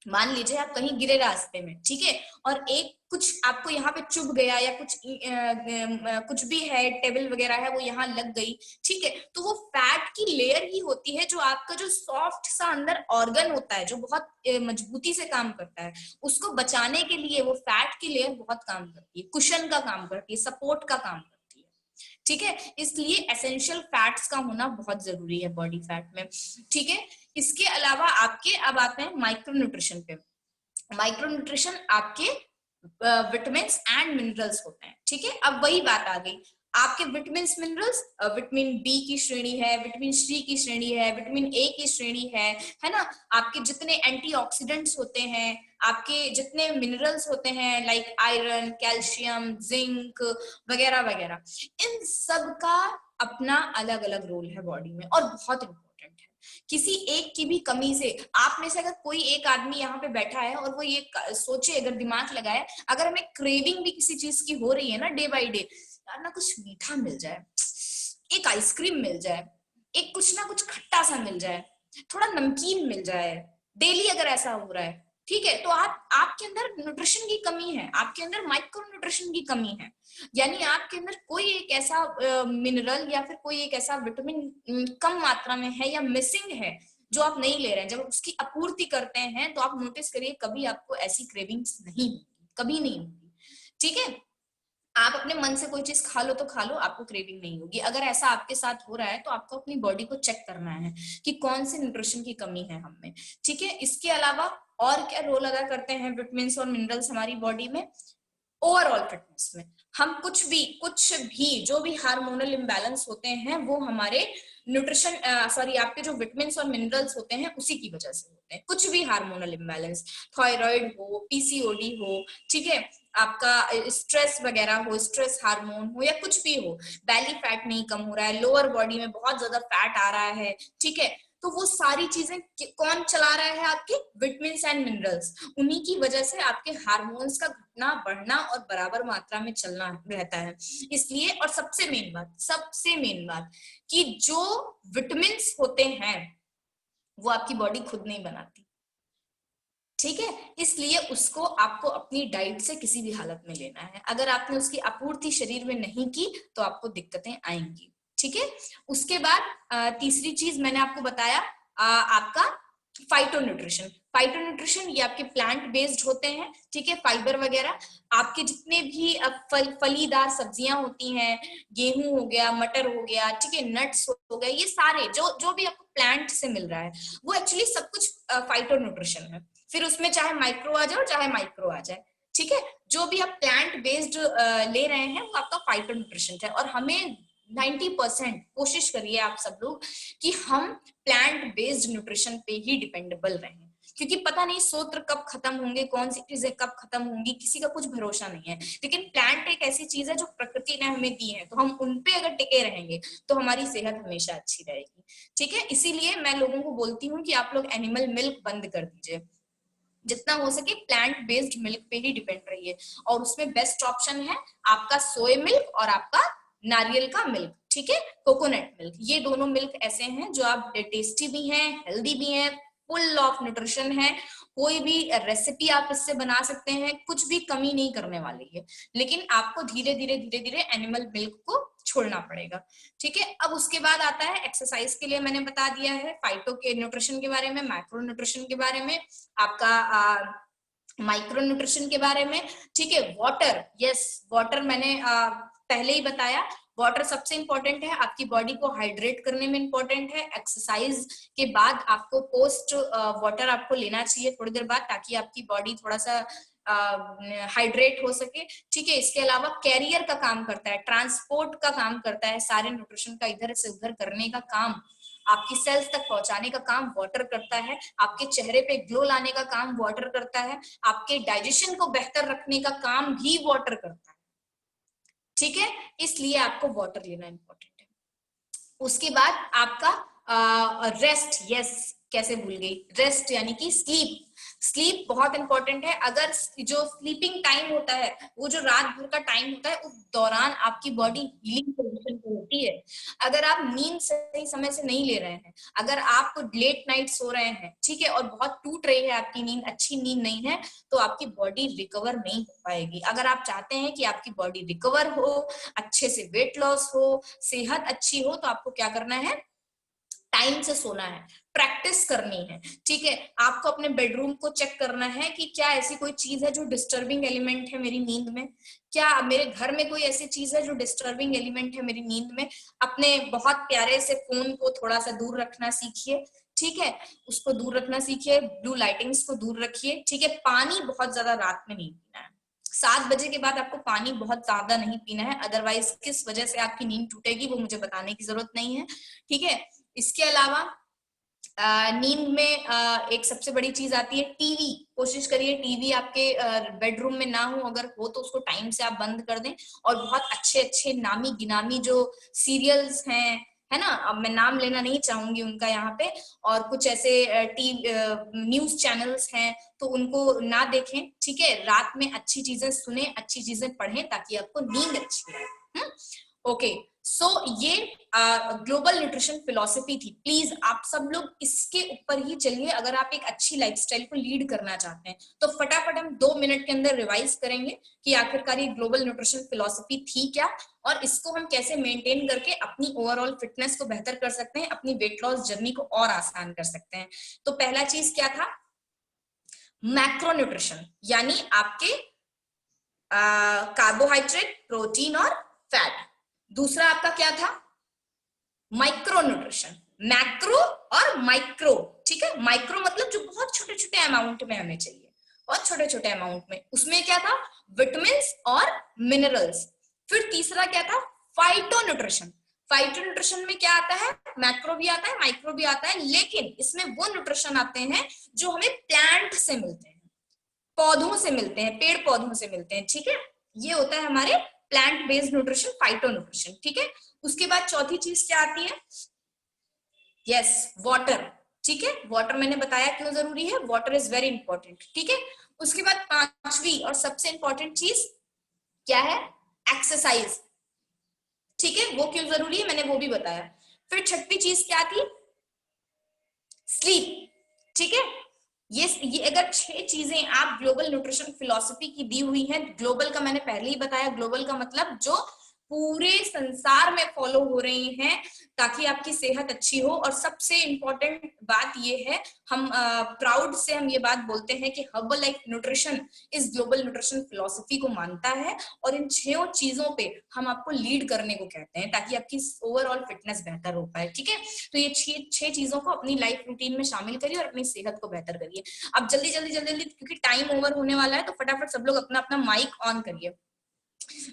मान लीजिए आप कहीं गिरे रास्ते में, ठीक है, और एक कुछ आपको यहाँ पे चुभ गया या कुछ भी है, टेबल वगैरह है वो यहाँ लग गई, ठीक है, तो वो फैट की लेयर ही होती है जो आपका जो सॉफ्ट सा अंदर ऑर्गन होता है जो बहुत मजबूती से काम करता है, उसको बचाने के लिए वो फैट की लेयर बहुत काम करती है, कुशन का काम करती है, सपोर्ट का काम करती है। ठीक है, इसलिए एसेंशियल फैट्स का होना बहुत जरूरी है बॉडी फैट में। ठीक है, इसके अलावा आपके, अब आते हैं माइक्रो न्यूट्रिशन पे। माइक्रो न्यूट्रिशन आपके विटामिन एंड मिनरल्स होते हैं। ठीक है, अब वही बात आ गई, आपके विटामिन मिनरल्स, विटामिन बी की श्रेणी है, विटामिन सी की श्रेणी है, विटामिन ए की श्रेणी है ना, आपके जितने एंटीऑक्सीडेंट्स होते हैं, आपके जितने मिनरल्स होते हैं लाइक आयरन, कैल्शियम, जिंक वगैरह वगैरह, इन सब का अपना अलग अलग रोल है बॉडी में और बहुत इंपॉर्टेंट है, किसी एक की भी कमी से, आप में से अगर कोई एक आदमी यहाँ पे बैठा है और वो ये सोचे, अगर दिमाग लगाए, अगर हमें क्रेविंग भी किसी चीज की हो रही है ना डे बाय डे, यार ना कुछ मीठा मिल जाए, एक आइसक्रीम मिल जाए, एक कुछ ना कुछ खट्टा सा मिल जाए, थोड़ा नमकीन मिल जाए, डेली अगर ऐसा हो रहा है, ठीक है, तो आपके अंदर न्यूट्रिशन की कमी है, आपके अंदर माइक्रो न्यूट्रिशन की कमी है, यानी आपके अंदर कोई एक ऐसा मिनरल या फिर कोई एक ऐसा विटामिन कम मात्रा में है या मिसिंग है जो आप नहीं ले रहे हैं। जब उसकी आपूर्ति करते हैं तो आप नोटिस करिए कभी आपको ऐसी क्रेविंग्स नहीं होगी, कभी नहीं होगी, ठीक है। आप अपने मन से कोई चीज खा लो तो खा लो, आपको क्रेविंग नहीं होगी। अगर ऐसा आपके साथ हो रहा है तो आपको अपनी बॉडी को चेक करना है कि कौन से न्यूट्रिशन की कमी है हम में, ठीक है। इसके अलावा और क्या रोल अदा करते हैं विटामिन और मिनरल्स हमारी बॉडी में? ओवरऑल फिटनेस में हम कुछ भी जो भी हार्मोनल इम्बैलेंस होते हैं वो हमारे न्यूट्रिशन आपके जो विटामिन और मिनरल्स होते हैं उसी की वजह से होते हैं। कुछ भी हार्मोनल इम्बैलेंस, थायराइड हो, पीसीओडी हो, ठीक है, आपका स्ट्रेस वगैरह हो, स्ट्रेस हार्मोन हो, या कुछ भी हो, बैली फैट नहीं कम हो रहा है, लोअर बॉडी में बहुत ज्यादा फैट आ रहा है, ठीक है, तो वो सारी चीजें कौन चला रहा है? आपके विटामिन्स एंड मिनरल्स। उन्हीं की वजह से आपके हार्मोन्स का घटना बढ़ना और बराबर मात्रा में चलना रहता है। इसलिए, और सबसे मेन बात कि जो विटामिन्स होते हैं वो आपकी बॉडी खुद नहीं बनाती, ठीक है। इसलिए उसको आपको अपनी डाइट से किसी भी हालत में लेना है। अगर आपने उसकी आपूर्ति शरीर में नहीं की तो आपको दिक्कतें आएंगी, ठीक है। उसके बाद तीसरी चीज मैंने आपको बताया आपका फाइटोन्यूट्रिशन। फाइटोन्यूट्रिशन ये आपके प्लांट बेस्ड होते हैं, ठीक है, फाइबर वगैरह। आपके जितने भी फलीदार सब्जियां होती हैं, गेहूं हो गया, मटर हो गया, ठीक है, नट्स हो गए, ये सारे जो भी आपको प्लांट से मिल रहा है वो एक्चुअली सब कुछ फाइटोन्यूट्रिशन है। फिर उसमें चाहे माइक्रो आ जाए और चाहे माइक्रो आ जाए, ठीक है, जो भी आप प्लांट बेस्ड ले रहे हैं वो आपका फाइटोन्यूट्रिशन है। और हमें 90% कोशिश करिए आप सब लोग कि हम प्लांट बेस्ड न्यूट्रिशन पे ही डिपेंडेबल रहें, क्योंकि पता नहीं सूत्र कब खत्म होंगे, कौन सी चीजें कब खत्म होंगी, किसी का कुछ भरोसा नहीं है। लेकिन प्लांट एक ऐसी चीज है जो प्रकृति ने हमें दी है, तो हम उनपे अगर टिके रहेंगे तो हमारी सेहत हमेशा अच्छी रहेगी, ठीक है। इसीलिए मैं लोगों को बोलती हूँ कि आप लोग एनिमल मिल्क बंद कर दीजिए, जितना हो सके प्लांट बेस्ड मिल्क पे ही डिपेंड रहिए। और उसमें बेस्ट ऑप्शन है आपका सोया मिल्क और आपका नारियल का मिल्क, ठीक है, कोकोनट मिल्क। ये दोनों मिल्क ऐसे हैं जो आप टेस्टी भी हैं, हेल्दी भी हैं, फुल ऑफ न्यूट्रिशन है। कोई भी रेसिपी आप इससे बना सकते हैं, कुछ भी कमी नहीं करने वाली है। लेकिन आपको धीरे धीरे एनिमल मिल्क को छोड़ना पड़ेगा, ठीक है। अब उसके बाद आता है एक्सरसाइज के लिए मैंने बता दिया है, फाइटो के न्यूट्रिशन के बारे में, माइक्रो न्यूट्रिशन के बारे में, आपका माइक्रो न्यूट्रिशन के बारे में, ठीक है। वाटर, यस, वाटर मैंने पहले ही बताया, वाटर सबसे इंपॉर्टेंट है, आपकी बॉडी को हाइड्रेट करने में इंपॉर्टेंट है। एक्सरसाइज के बाद आपको पोस्ट वाटर आपको लेना चाहिए थोड़ी देर बाद, ताकि आपकी बॉडी थोड़ा सा हाइड्रेट हो सके, ठीक है। इसके अलावा कैरियर का काम करता है, ट्रांसपोर्ट का काम करता है, सारे न्यूट्रिशन का इधर से उधर करने का काम, आपकी सेल्स तक पहुंचाने का काम वाटर करता है। आपके चेहरे पे ग्लो लाने का काम वाटर करता है। आपके डाइजेशन को बेहतर रखने का काम भी वाटर करता है, ठीक है। इसलिए आपको वाटर लेना इंपॉर्टेंट है। उसके बाद आपका रेस्ट, यस, कैसे भूल गई, रेस्ट यानी कि स्लीप। स्लीप बहुत इंपॉर्टेंट है। अगर जो स्लीपिंग टाइम होता है, वो जो रात भर का टाइम होता है, उस दौरान आपकी बॉडी हीलिंग पोजीशन पे होती है। अगर आप नींद सही समय से नहीं ले रहे हैं, अगर आप लेट नाइट सो रहे हैं, ठीक है, और बहुत टूट रही है आपकी नींद, अच्छी नींद नहीं है, तो आपकी बॉडी रिकवर नहीं हो पाएगी। अगर आप चाहते हैं कि आपकी बॉडी रिकवर हो, अच्छे से वेट लॉस हो, सेहत अच्छी हो, तो आपको क्या करना है? टाइम से सोना है, प्रैक्टिस करनी है, ठीक है। आपको अपने बेडरूम को चेक करना है कि क्या ऐसी कोई चीज है जो डिस्टर्बिंग एलिमेंट है मेरी नींद में, क्या मेरे घर में कोई ऐसी चीज है जो डिस्टर्बिंग एलिमेंट है मेरी नींद में। अपने बहुत प्यारे से फोन को थोड़ा सा दूर रखना सीखिए, ठीक है, उसको दूर रखना सीखिए, ब्लू लाइटिंग्स को दूर रखिए, ठीक है। पानी बहुत ज्यादा रात में नहीं पीना है, 7 बजे के बाद आपको पानी बहुत ज्यादा नहीं पीना है, अदरवाइज किस वजह से आपकी नींद टूटेगी वो मुझे बताने की जरूरत नहीं है, ठीक है। इसके अलावा नींद में एक सबसे बड़ी चीज आती है टीवी। कोशिश करिए टीवी आपके बेडरूम में ना हो, अगर हो तो उसको टाइम से आप बंद कर दें। और बहुत अच्छे अच्छे नामी गिनामी जो सीरियल्स हैं, है ना। अब मैं नाम लेना नहीं चाहूंगी उनका यहाँ पे, और कुछ ऐसे न्यूज चैनल्स हैं तो उनको ना देखें, ठीक है। रात में अच्छी चीजें सुने, अच्छी चीजें पढ़ें ताकि आपको नींद अच्छी आए। ओके, सो ये ग्लोबल न्यूट्रिशन फिलॉसफी थी। प्लीज आप सब लोग इसके ऊपर ही चलिए। अगर आप एक अच्छी लाइफस्टाइल को लीड करना चाहते हैं तो फटाफट हम 2 मिनट के अंदर रिवाइज करेंगे कि आखिरकार ये ग्लोबल न्यूट्रिशन फिलॉसफी थी क्या, और इसको हम कैसे मेंटेन करके अपनी ओवरऑल फिटनेस को बेहतर कर सकते हैं, अपनी वेट लॉस जर्नी को और आसान कर सकते हैं। तो पहला चीज क्या था, मैक्रो न्यूट्रिशन, यानी आपके कार्बोहाइड्रेट, प्रोटीन और फैट। दूसरा आपका क्या था, माइक्रो न्यूट्रिशन, मैक्रो और माइक्रो, ठीक है। माइक्रो मतलब जो बहुत छोटे छोटे अमाउंट में हमें चाहिए, और छोटे छोटे अमाउंट में, उसमें क्या था, विटामिन्स और मिनरल्स। फिर तीसरा क्या था, फाइटो न्यूट्रिशन। फाइटो न्यूट्रिशन में क्या आता है, मैक्रो भी आता है, माइक्रो भी आता है, लेकिन इसमें वो न्यूट्रिशन आते हैं जो हमें प्लांट से मिलते हैं, पौधों से मिलते हैं, पेड़ पौधों से मिलते हैं, ठीक है। ये होता है हमारे plant based nutrition, phyto nutrition, ठीक है। उसके बाद चौथी चीज क्या आती है, यस, वाटर, ठीक है। वाटर मैंने बताया क्यों जरूरी है, वाटर इज वेरी इंपॉर्टेंट, ठीक है। उसके बाद पांचवी और सबसे इंपॉर्टेंट चीज क्या है, एक्सरसाइज, ठीक है। वो क्यों जरूरी है मैंने वो भी बताया। फिर छठवीं चीज क्या थी, स्लीप, ठीक है। ये अगर 6 चीजें आप ग्लोबल न्यूट्रिशन फिलॉसफी की दी हुई हैं, ग्लोबल का मैंने पहले ही बताया, ग्लोबल का मतलब जो पूरे संसार में फॉलो हो रही हैं ताकि आपकी सेहत अच्छी हो। और सबसे इंपॉर्टेंट बात ये है, हम प्राउड से हम ये बात बोलते हैं कि हर्बल लाइफ न्यूट्रिशन इस ग्लोबल न्यूट्रिशन फिलॉसफी को मानता है, और इन 6 चीजों पे हम आपको लीड करने को कहते हैं ताकि आपकी ओवरऑल फिटनेस बेहतर हो पाए, ठीक है। तो ये 6 चीजों को अपनी लाइफ रूटीन में शामिल करिए और अपनी सेहत को बेहतर करिए। अब जल्दी जल्दी जल्दी जल्दी, क्योंकि टाइम ओवर होने वाला है, तो फटाफट सब लोग अपना अपना माइक ऑन करिए।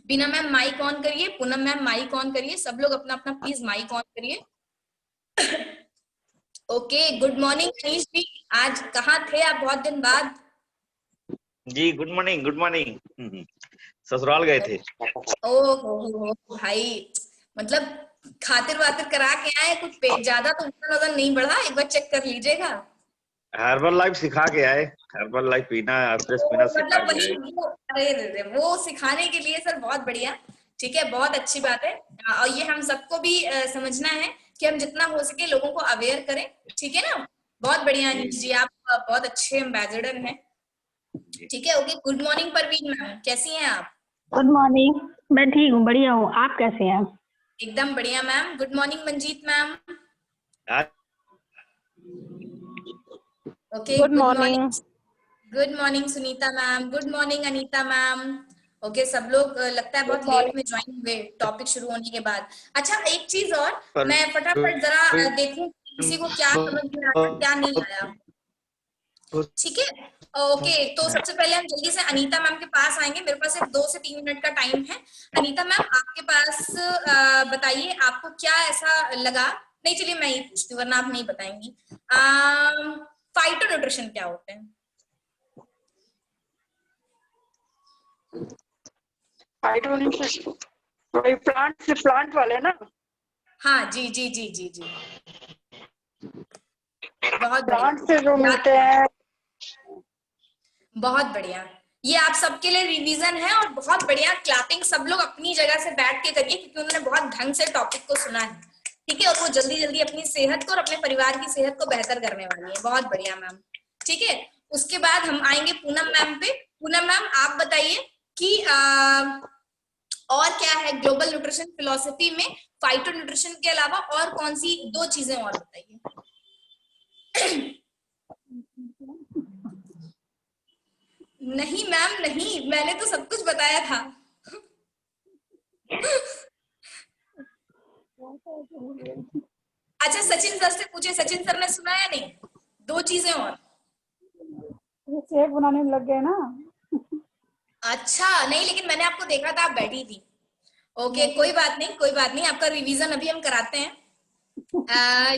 बीना मैम माइक ऑन करिए, पूनम मैम माइक ऑन करिए, सब लोग अपना अपना प्लीज माइक ऑन करिए। ओके, गुड मॉर्निंग अनीश जी, आज कहाँ थे आप बहुत दिन बाद? जी गुड मॉर्निंग, गुड मॉर्निंग। ससुराल गए थे। ओहो भाई, मतलब खातिर वातिर करा के आए, कुछ ज्यादा तो वजन नहीं बढ़ा, एक बार चेक कर लीजिएगा। हर्बल लाइफ सिखा के आए, हर्बल लाइफ पीना, फ्रेश पीना सिखा मतलब के आए। अरे वो सिखाने के लिए सर बहुत बढ़िया, ठीक है, बहुत अच्छी बात है। और ये हम सबको भी समझना है कि हम जितना हो सके लोगों को अवेयर करें, ठीक है ना। बहुत बढ़िया अनीश जी, आप बहुत अच्छे एम्बेसडर हैं, ठीक है। Okay, good morning Parveen ma'am, कैसी हैं आप? गुड मॉर्निंग, मैं ठीक हूँ, बढ़िया हूँ, आप कैसे हैं? एकदम बढ़िया ma'am. Good morning Manjeet ma'am. Okay, good morning. Good morning Sunita ma'am. Good morning Anita ma'am. Okay, सब लोग लगता है बहुत लेट में ज्वाइन हुए टॉपिक शुरू होने के बाद। अच्छा, एक चीज और, मैं फटाफट जरा देखूं किसी को क्या समझ में आया क्या नहीं आया, ठीक है। ओके, तो सबसे पहले हम जल्दी से अनीता मैम के पास आएंगे, मेरे पास सिर्फ 2 से 3 मिनट का टाइम है। अनीता मैम, आपके पास बताइए आपको क्या ऐसा लगा, नहीं चलिए मैं ही पूछती हूँ वरना आप नहीं बताएंगी। फाइटो न्यूट्रिशन क्या होते हैं? फाइटो न्यूट्रिशन प्लांट से, प्लांट वाले ना? हाँ जी जी जी जी जी, बहुत प्लांट बढ़िया, से जो मिलते हैं। बहुत बढ़िया। ये आप सबके लिए रिवीजन है, और बहुत बढ़िया, क्लैपिंग सब लोग अपनी जगह से बैठ के करिए क्योंकि उन्होंने बहुत ढंग से टॉपिक को सुना है, ठीक है। और वो जल्दी जल्दी अपनी सेहत को और अपने परिवार की सेहत को बेहतर करने वाली है। बहुत बढ़िया मैम, ठीक है। उसके बाद हम आएंगे पूनम मैम पे। पूनम मैम, आप बताइए कि और क्या है ग्लोबल न्यूट्रिशन फिलॉसफी में, फाइटो न्यूट्रिशन के अलावा और कौन सी 2 चीजें और बताइए। नहीं मैम नहीं, मैंने तो सब कुछ बताया था। अच्छा, सचिन सर से पूछे, सचिन सर ने सुना या नहीं? 2 चीजें और। शेक बनाने में लग गए ना। अच्छा, नहीं लेकिन मैंने आपको देखा था, आप बैठी थी। ओके, कोई बात नहीं, कोई बात नहीं, आपका रिवीजन अभी हम कराते हैं।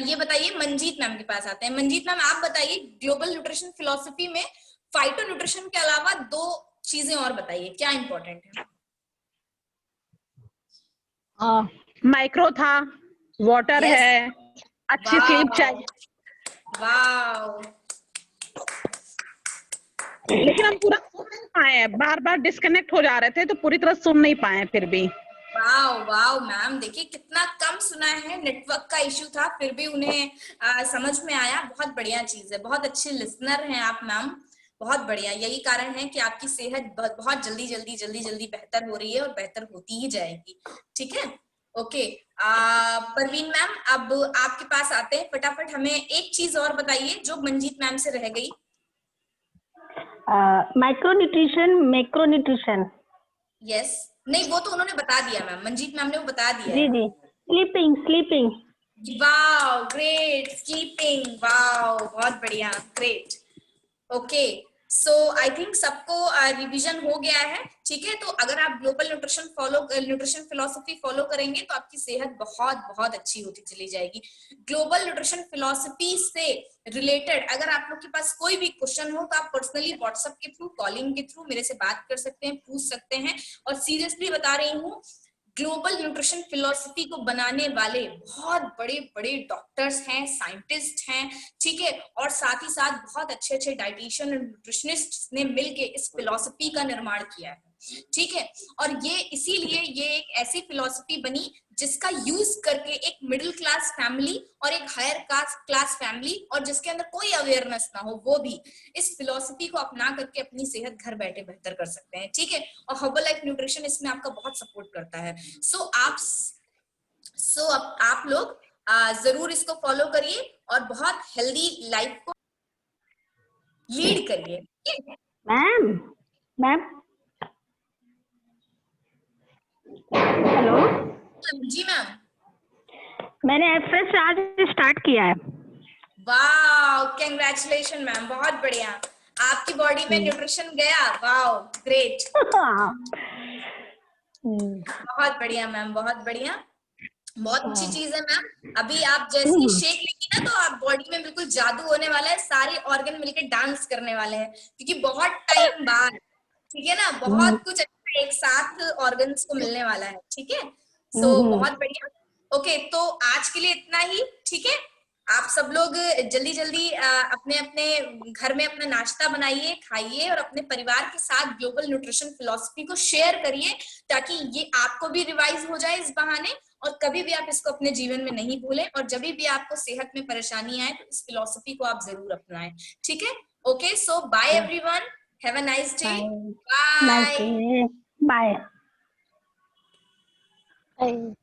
ये बताइए, मंजीत मैम के पास आते हैं। मंजीत मैम, आप बताइए ग्लोबल न्यूट्रिशन फिलॉसफी में फाइटो न्यूट्रिशन के अलावा 2 चीजें और बताइए, क्या इंपॉर्टेंट है? माइक्रो था, वाटर Yes. है, अच्छी स्लीप चाहिए, वाओ लेकिन हम पूरा सुन नहीं पाए हैं, बार बार डिस्कनेक्ट हो जा रहे थे तो पूरी तरह सुन नहीं पाए फिर भी। वाओ वाओ मैम, देखिए कितना कम सुना है, नेटवर्क का इशू था, फिर भी उन्हें समझ में आया। बहुत बढ़िया चीज है, बहुत अच्छे लिसनर हैं आप मैम, बहुत बढ़िया। यही कारण है कि आपकी सेहत बहुत जल्दी जल्दी जल्दी जल्दी बेहतर हो रही है और बेहतर होती ही जाएगी। ठीक है, ओके। परवीन मैम, अब आपके पास आते हैं, फटाफट हमें एक चीज और बताइए जो मंजीत मैम से रह गई। Micro nutrition, macro nutrition. Yes, नहीं वो तो उन्होंने बता दिया मैम, मंजीत मैम ने वो बता दिया जी है। जी, sleeping sleeping. Wow great, sleeping, wow बहुत बढ़िया, great. Okay, so I think सबको रिवीजन हो गया है। ठीक है, तो अगर आप ग्लोबल न्यूट्रिशन फिलॉसफी फॉलो करेंगे तो आपकी सेहत बहुत बहुत अच्छी होती चली जाएगी। ग्लोबल न्यूट्रिशन फिलॉसफी से रिलेटेड अगर आप लोग के पास कोई भी क्वेश्चन हो तो आप पर्सनली व्हाट्सएप के थ्रू, कॉलिंग के थ्रू मेरे से बात कर सकते हैं, पूछ सकते हैं। और सीरियसली बता रही हूँ, ग्लोबल न्यूट्रिशन फिलॉसफी को बनाने वाले बहुत बड़े बड़े डॉक्टर्स हैं, साइंटिस्ट हैं, ठीक है, और साथ ही साथ बहुत अच्छे अच्छे डाइटिशियन और न्यूट्रिशनिस्ट ने मिलके इस फिलॉसफी का निर्माण किया है। ठीक है, और ये इसीलिए ये एक ऐसी फिलॉसफी बनी जिसका यूज करके एक मिडिल क्लास फैमिली और एक हायर क्लास फैमिली, और जिसके अंदर कोई अवेयरनेस ना हो, वो भी इस फिलॉसफी को अपना करके अपनी सेहत घर बैठे बेहतर कर सकते हैं। ठीक है, और हर्बल लाइफ न्यूट्रिशन इसमें आपका बहुत सपोर्ट करता है। सो आप लोग जरूर इसको फॉलो करिए और बहुत हेल्दी लाइफ को लीड करिए। मैम मैम, हेलो, जी मैम। मैंने एफरेस्ट आज स्टार्ट किया है। वाओ, कंग्रेचुलेशन मैम, बहुत बढ़िया, आपकी बॉडी में न्यूट्रिशन गया। वाओ ग्रेट, बहुत बढ़िया मैम, बहुत बढ़िया, बहुत अच्छी चीज है मैम। अभी आप जैसे ही शेक लेंगी ना तो आप बॉडी में बिल्कुल जादू होने वाला है, सारे ऑर्गन मिलके डांस करने वाले हैं, क्योंकि बहुत टाइम बाद, ठीक है ना, बहुत कुछ अच्छा एक साथ ऑर्गन्स को मिलने वाला है। ठीक है, सो बहुत बढ़िया। ओके, तो आज के लिए इतना ही। ठीक है, आप सब लोग जल्दी जल्दी अपने अपने घर में अपना नाश्ता बनाइए, खाइए और अपने परिवार के साथ ग्लोबल न्यूट्रिशन फिलॉसफी को शेयर करिए, ताकि ये आपको भी रिवाइज हो जाए इस बहाने, और कभी भी आप इसको अपने जीवन में नहीं भूलें, और जब भी आपको सेहत में परेशानी आए तो इस फिलॉसफी को आप जरूर अपनाएं। ठीक है, okay, so bye everyone, have a nice day, bye. Bye. Bye.